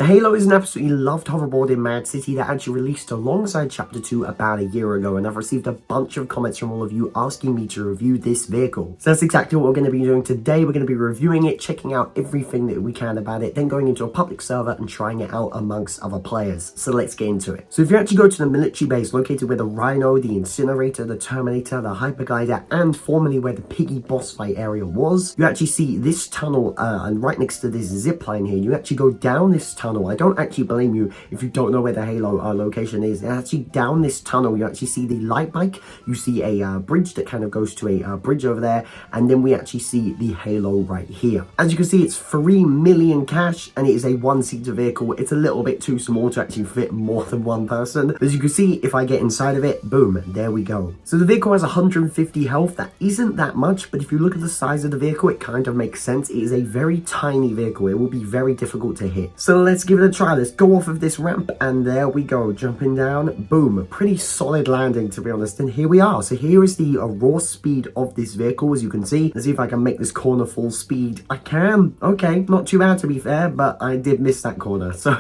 Halo is an absolutely loved hoverboard in Mad City that actually released alongside Chapter 2 about a year ago, and I've received a bunch of comments from all of you asking me to review this vehicle. So that's exactly what we're going to be doing today. We're going to be reviewing it, checking out everything that we can about it, then going into a public server and trying it out amongst other players. So let's get into it. So if you actually go to the military base located where the Rhino, the Incinerator, the Terminator, the Hyperglider, and formerly where the Piggy boss fight area was, you actually see this tunnel, and right next to this zip line here, you actually go down this tunnel. I don't actually blame you if you don't know where the Halo location is. And actually down this tunnel, you actually see the light bike, you see a bridge that kind of goes to a bridge over there, and then we actually see the Halo right here. As you can see, it's 3 million cash, and it is a one-seater vehicle. It's a little bit too small to actually fit more than one person. As you can see, if I get inside of it, boom, there we go. So the vehicle has 150 health. That isn't that much, but if you look at the size of the vehicle, it kind of makes sense. It is a very tiny vehicle. It will be very difficult to hit. So let's give it a try. Let's go off of this ramp, and there we go, jumping down, boom. Pretty solid landing, to be honest, and here we are. So here is the raw speed of this vehicle, as you can see. Let's see if I can make this corner full speed. I can. Okay, not too bad to be fair, but I did miss that corner, so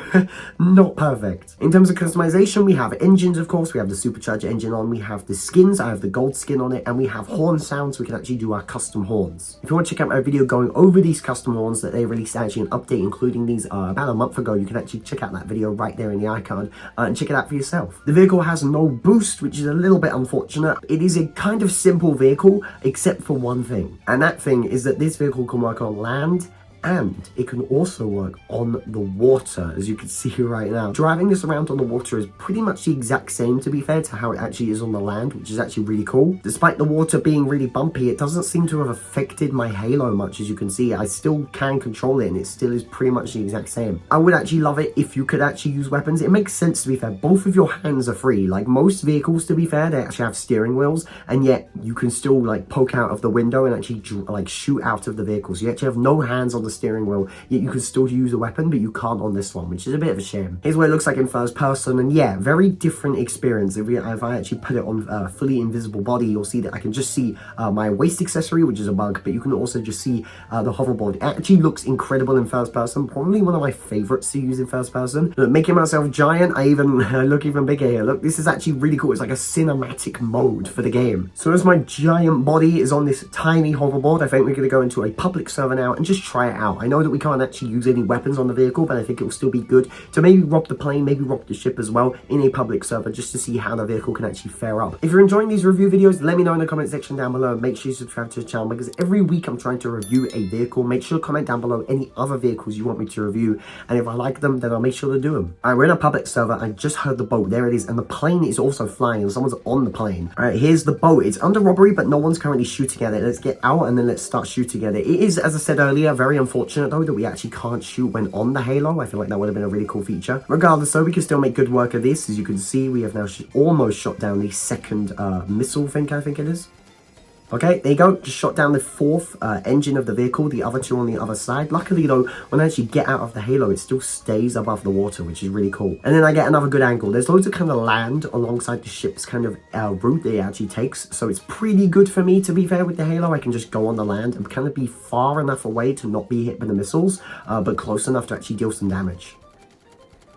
not perfect. In terms of customization, we have engines, of course. We have the supercharger engine on, we have the skins. I have the gold skin on it, and we have horn sounds. We can actually do our custom horns. If you want to check out my video going over these custom horns that they released, actually an update including these about a month ago, you can actually check out that video right there in the icon and check it out for yourself. The vehicle has no boost, which is a little bit unfortunate. It is a kind of simple vehicle except for one thing, and that thing is that this vehicle can work on land, and it can also work on the water, as you can see right now. Driving this around on the water is pretty much the exact same, to be fair, to how it actually is on the land, which is actually really cool. Despite the water being really bumpy, it doesn't seem to have affected my Halo much. As you can see, I still can control it, and it still is pretty much the exact same. I would actually love it if you could actually use weapons. It makes sense, to be fair. Both of your hands are free. Like most vehicles, to be fair, they actually have steering wheels, and yet you can still like poke out of the window and actually like shoot out of the vehicle. So you actually have no hands on the steering wheel, yet you can still use a weapon, but you can't on this one, which is a bit of a shame. Here's what it looks like in first person, and yeah, very different experience. If I actually put it on fully invisible body, you'll see that I can just see my waist accessory, which is a bug, but you can also just see the hoverboard. It actually looks incredible in first person, probably one of my favorites to use in first person. Look, making myself giant, I even look even bigger here. Look, this is actually really cool. It's like a cinematic mode for the game. So as my giant body is on this tiny hoverboard, I think we're going to go into a public server now and just try it out. I know that we can't actually use any weapons on the vehicle, but I think it will still be good to maybe rob the plane, maybe rob the ship as well in a public server, just to see how the vehicle can actually fare up. If you're enjoying these review videos, let me know in the comment section down below. Make sure you subscribe to the channel, because every week I'm trying to review a vehicle. Make sure to comment down below any other vehicles you want me to review, and if I like them, then I'll make sure to do them. Alright, we're in a public server. I just heard the boat. There it is, and the plane is also flying, and someone's on the plane. Alright, here's the boat. It's under robbery, but no one's currently shooting at it. Let's get out, and then let's start shooting at it. It is, as I said earlier, very unfortunate though that we actually can't shoot when on the Halo. I feel like that would have been a really cool feature. Regardless though, we can still make good work of this. As you can see, we have now almost shot down the second missile thing, I think it is. Okay, there you go. Just shot down the fourth engine of the vehicle, the other two on the other side. Luckily though, when I actually get out of the Halo, it still stays above the water, which is really cool. And then I get another good angle. There's loads of kind of land alongside the ship's kind of route that it actually takes. So it's pretty good for me, to be fair, with the Halo. I can just go on the land and kind of be far enough away to not be hit by the missiles, but close enough to actually deal some damage.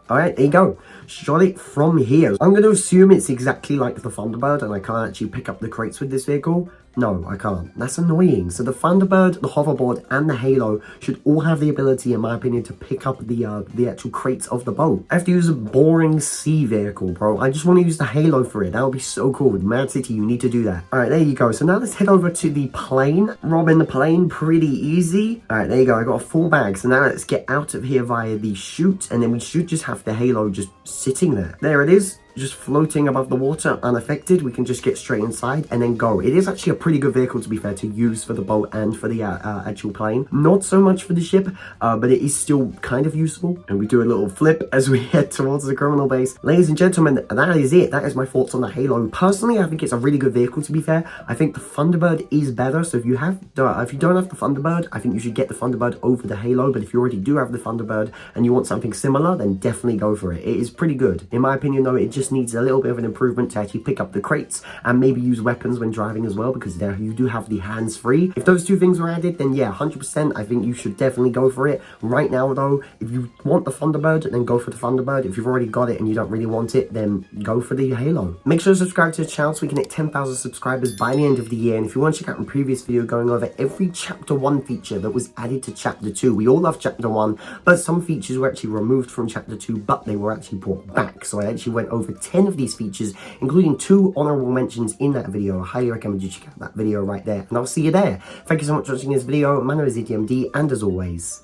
Alright, there you go. Shot it from here. I'm going to assume it's exactly like the Thunderbird, and I can't actually pick up the crates with this vehicle. No, I can't. That's annoying. So the Thunderbird, the hoverboard, and the Halo should all have the ability, in my opinion, to pick up the actual crates of the boat. I have to use a boring sea vehicle, bro. I just want to use the Halo for it. That would be so cool. With Mad City, you need to do that. Alright, there you go. So now let's head over to the plane. Robbing the plane, pretty easy. Alright, there you go. I got a full bag. So now let's get out of here via the chute, and then we should just have the Halo just sitting there. There it is. Just floating above the water, unaffected. We can just get straight inside and then go. It is actually a pretty good vehicle, to be fair, to use for the boat and for the actual plane. Not so much for the ship, but it is still kind of useful. And we do a little flip as we head towards the criminal base. Ladies and gentlemen, that is it. That is my thoughts on the Halo. Personally, I think it's a really good vehicle, to be fair. I think the Thunderbird is better. So if you don't have the Thunderbird, I think you should get the Thunderbird over the Halo. But if you already do have the Thunderbird and you want something similar, then definitely go for it. It is pretty good. In my opinion, though, it just just needs a little bit of an improvement to actually pick up the crates and maybe use weapons when driving as well, because there you do have the hands-free. If those two things were added, then yeah, 100%, I think you should definitely go for it. Right now though, if you want the Thunderbird, then go for the Thunderbird. If you've already got it and you don't really want it, then go for the Halo. Make sure to subscribe to the channel so we can hit 10,000 subscribers by the end of the year. And if you want to check out my previous video going over every chapter 1 feature that was added to chapter 2, we all love chapter 1, but some features were actually removed from chapter 2, but they were actually brought back. So I actually went over 10 of these features, including 2 honorable mentions in that video. I highly recommend you check out that video right there, and I'll see you there. Thank you so much for watching this video. My name is EDMD, and as always,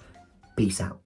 peace out.